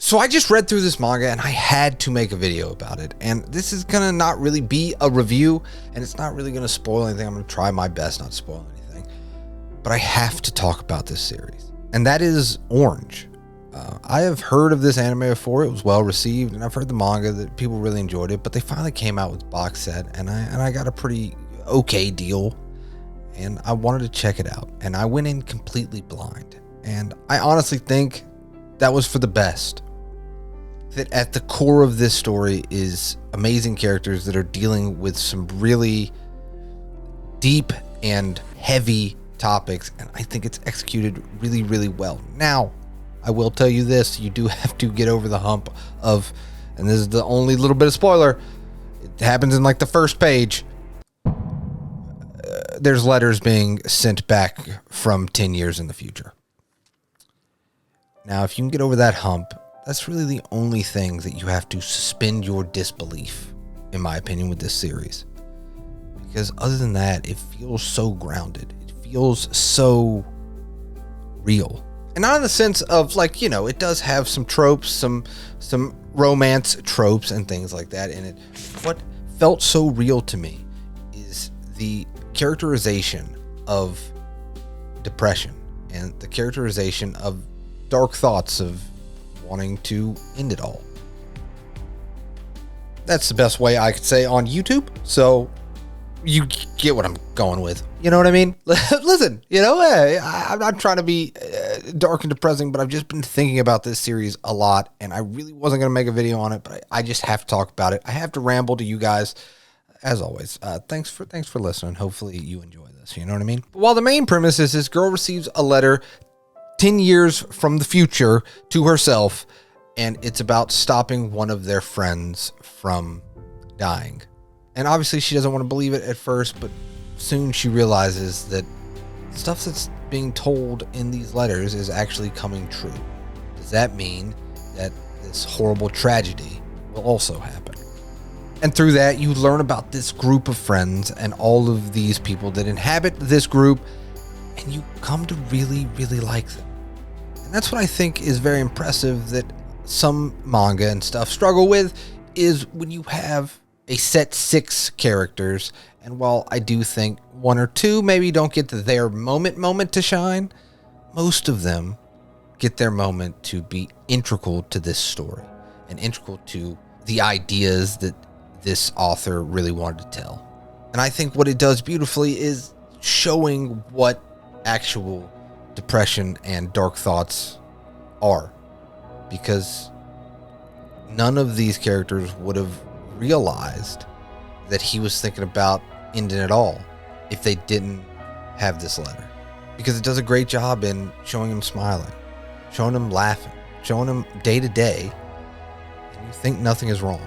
So I just read through this manga and I had to make a video about it. And this is going to not really be a review, and it's not really going to spoil anything. I'm going to try my best not to spoil anything. But I have to talk about this series. And that is Orange. I have heard of this anime before. It was well received, and I've heard the manga that people really enjoyed it. But they finally came out with Boxset, and I got a pretty okay deal. And I wanted to check it out. And I went in completely blind. And I honestly think that was for the best. That at the core of this story is amazing characters that are dealing with some really deep and heavy topics, and I think it's executed really, really well. Now, I will tell you this, you do have to get over the hump of, and this is the only little bit of spoiler, it happens in like the first page, there's letters being sent back from 10 years in the future. Now, if you can get over that hump, that's really the only thing that you have to suspend your disbelief, in my opinion, with this series. Because other than that, it feels so grounded. It feels so real. And not in the sense of, like, you know, it does have some tropes, some romance tropes and things like that in it. What felt so real to me is the characterization of depression and the characterization of dark thoughts of wanting to end it all. That's the best way I could say on YouTube. So you get what I'm going with. You know what I mean? Listen, you know, I'm not trying to be dark and depressing, but I've just been thinking about this series a lot, and I really wasn't going to make a video on it, but I just have to talk about it. I have to ramble to you guys, as always. Thanks for listening. Hopefully you enjoy this. You know what I mean? While the main premise is this girl receives a letter 10 years from the future to herself, and it's about stopping one of their friends from dying. And obviously she doesn't want to believe it at first, but soon she realizes that stuff that's being told in these letters is actually coming true. Does that mean that this horrible tragedy will also happen? And through that, you learn about this group of friends and all of these people that inhabit this group, and you come to really, really like them. And that's what I think is very impressive that some manga and stuff struggle with, is when you have a set 6 characters, and while I do think 1 or 2 maybe don't get their moment to shine, most of them get their moment to be integral to this story and integral to the ideas that this author really wanted to tell. And I think what it does beautifully is showing what actual depression and dark thoughts are, because none of these characters would have realized that he was thinking about ending it all if they didn't have this letter, because it does a great job in showing him smiling, showing him laughing, showing him day to day, and you think nothing is wrong.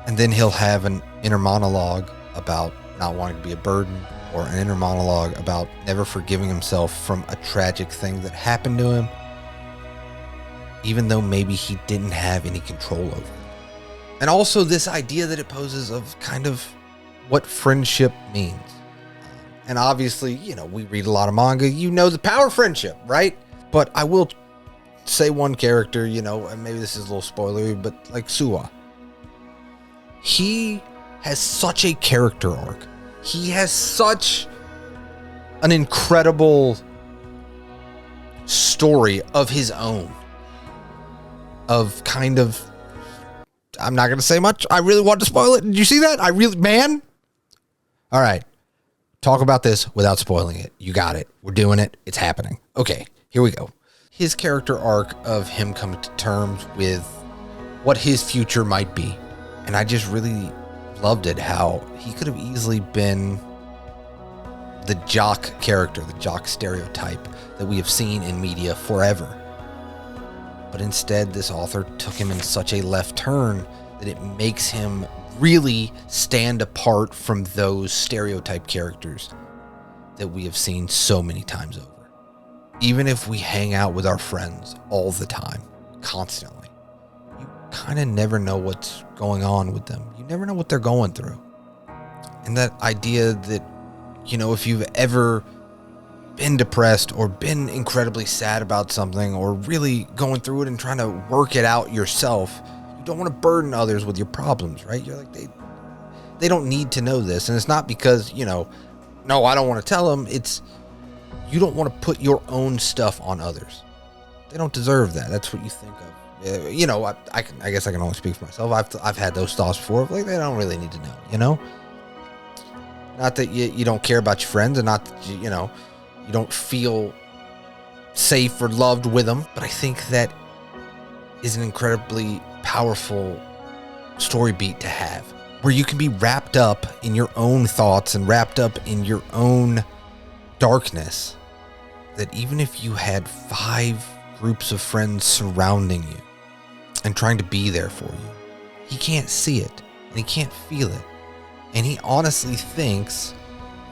And then he'll have an inner monologue about not wanting to be a burden, or an inner monologue about never forgiving himself from a tragic thing that happened to him, even though maybe he didn't have any control over it. And also this idea that it poses of kind of what friendship means. And obviously, you know, we read a lot of manga, you know the power of friendship, right? But I will say one character, you know, and maybe this is a little spoilery, but like Suwa. He has such a character arc. He has such an incredible story of his own. Of kind of, I'm not going to say much. I really want to spoil it. Did you see that? Man. All right. Talk about this without spoiling it. You got it. We're doing it. It's happening. Okay, here we go. His character arc of him coming to terms with what his future might be. And I just really loved it, how he could have easily been the jock character, the jock stereotype that we have seen in media forever. But instead, this author took him in such a left turn that it makes him really stand apart from those stereotype characters that we have seen so many times over. Even if we hang out with our friends all the time, constantly, you kind of never know what's going on with them. You never know what they're going through. And that idea that, you know, if you've ever been depressed or been incredibly sad about something or really going through it and trying to work it out yourself, you don't want to burden others with your problems, right? You're like, they don't need to know this. And it's not because, no, I don't want to tell them. It's you don't want to put your own stuff on others. They don't deserve that. That's what you think of. I guess I can only speak for myself. I've had those thoughts before. Like, they don't really need to know, Not that you don't care about your friends, and not that you don't feel safe or loved with them. But I think that is an incredibly powerful story beat to have, where you can be wrapped up in your own thoughts and wrapped up in your own darkness, that even if you had 5 groups of friends surrounding you and trying to be there for you, he can't see it and he can't feel it. And he honestly thinks,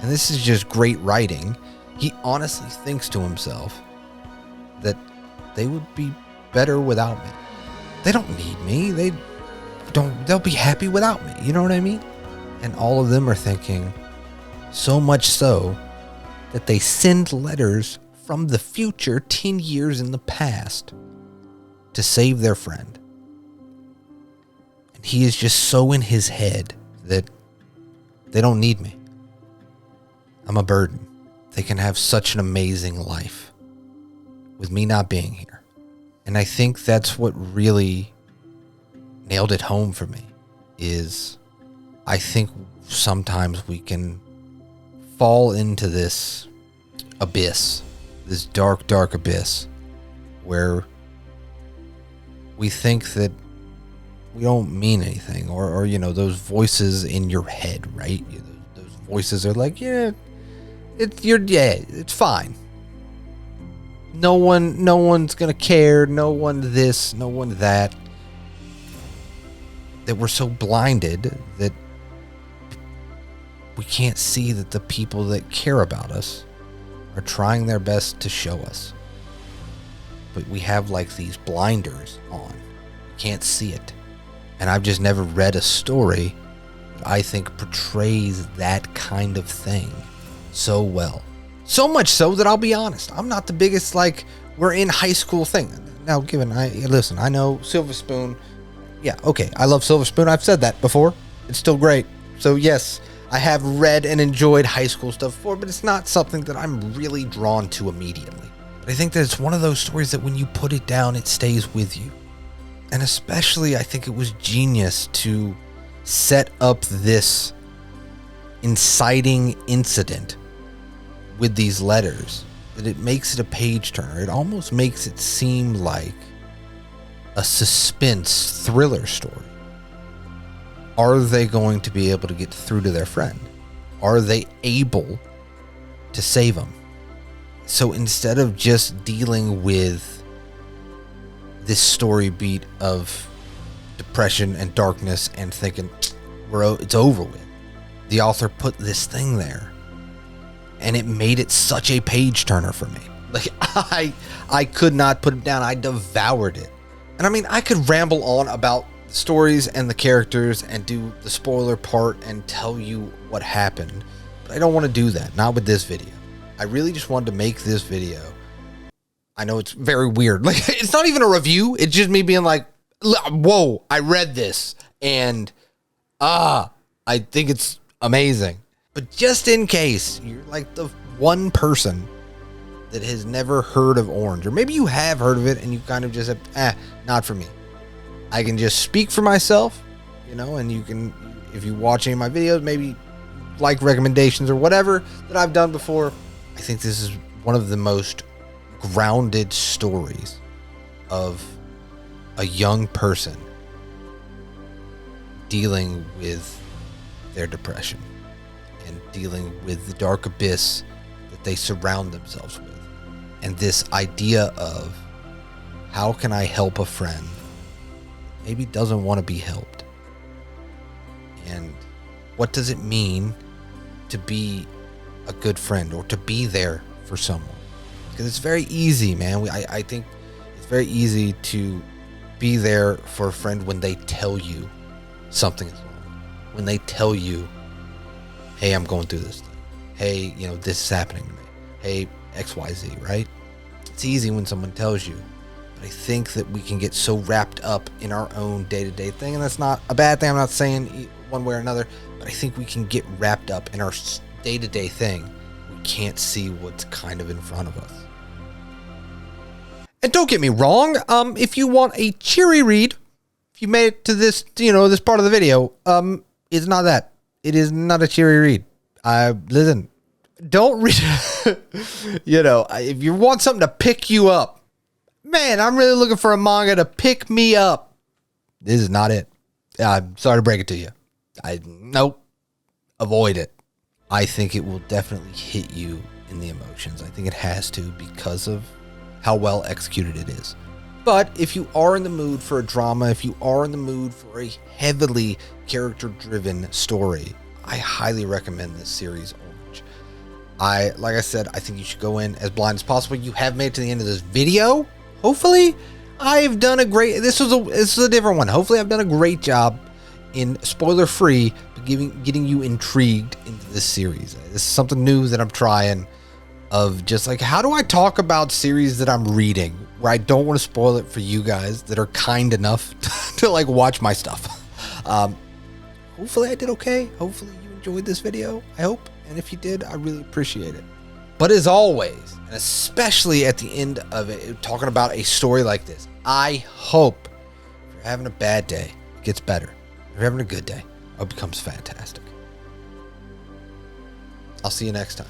and this is just great writing, he honestly thinks to himself that they would be better without me. They don't need me. They'll be happy without me. You know what I mean? And all of them are thinking, so much so that they send letters from the future 10 years in the past to save their friend. And he is just so in his head that they don't need me. I'm a burden. They can have such an amazing life with me not being here. And I think that's what really nailed it home for me, is I think sometimes we can fall into this abyss, this dark, dark abyss, where we think that we don't mean anything, or those voices in your head, right? Those voices are like, it's fine. No one's gonna care. No one this, no one that. That we're so blinded that we can't see that the people that care about us are trying their best to show us. But we have like these blinders on. We can't see it. And I've just never read a story that I think portrays that kind of thing so well. So much so that I'll be honest, I'm not the biggest, we're in high school thing. Now, I know Silver Spoon. Yeah, okay, I love Silver Spoon. I've said that before. It's still great. So yes, I have read and enjoyed high school stuff before, but it's not something that I'm really drawn to immediately. But I think that it's one of those stories that when you put it down, it stays with you. And especially, I think it was genius to set up this inciting incident with these letters, that it makes it a page turner. It almost makes it seem like a suspense thriller story. Are they going to be able to get through to their friend? Are they able to save them? So instead of just dealing with this story beat of depression and darkness and thinking, it's over with, the author put this thing there, and it made it such a page turner for me. I could not put it down. I devoured it. And I mean, I could ramble on about the stories and the characters and do the spoiler part and tell you what happened, but I don't want to do that. Not with this video. I really just wanted to make this video. I know it's very weird. It's not even a review. It's just me being like, whoa, I read this and I think it's amazing. But just in case you're like the one person that has never heard of Orange, or maybe you have heard of it and you kind of just said, not for me. I can just speak for myself, and you can, if you watch any of my videos, maybe like recommendations or whatever that I've done before. I think this is one of the most grounded stories of a young person dealing with their depression and dealing with the dark abyss that they surround themselves with. And this idea of, how can I help a friend that maybe doesn't want to be helped? And what does it mean to be a good friend or to be there for someone? Because it's very easy, man. I think it's very easy to be there for a friend when they tell you something is wrong. When they tell you, hey, I'm going through this thing. Hey, this is happening to me. Hey, XYZ, right? It's easy when someone tells you. But I think that we can get so wrapped up in our own day-to-day thing, and that's not a bad thing. I'm not saying one way or another, but I think we can get wrapped up in our day-to-day thing. We can't see what's kind of in front of us. And don't get me wrong, if you want a cheery read, if you made it to this, this part of the video, it's not that. It is not a cheery read. Listen, don't read, if you want something to pick you up, man, I'm really looking for a manga to pick me up. This is not it. I'm sorry to break it to you. Nope. Avoid it. I think it will definitely hit you in the emotions. I think it has to because of how well executed it is. But if you are in the mood for a drama, if you are in the mood for a heavily character-driven story, I highly recommend this series, Orange. Like I said, I think you should go in as blind as possible. You have made it to the end of this video. Hopefully, I've done a great... This is a different one. Hopefully, I've done a great job in spoiler-free, getting you intrigued into this series. This is something new that I'm trying, of just like, how do I talk about series that I'm reading where I don't want to spoil it for you guys that are kind enough to like watch my stuff. Hopefully I did okay. Hopefully you enjoyed this video. I hope. And if you did, I really appreciate it. But as always, and especially at the end of it, talking about a story like this, I hope if you're having a bad day, it gets better. If you're having a good day, it becomes fantastic. I'll see you next time.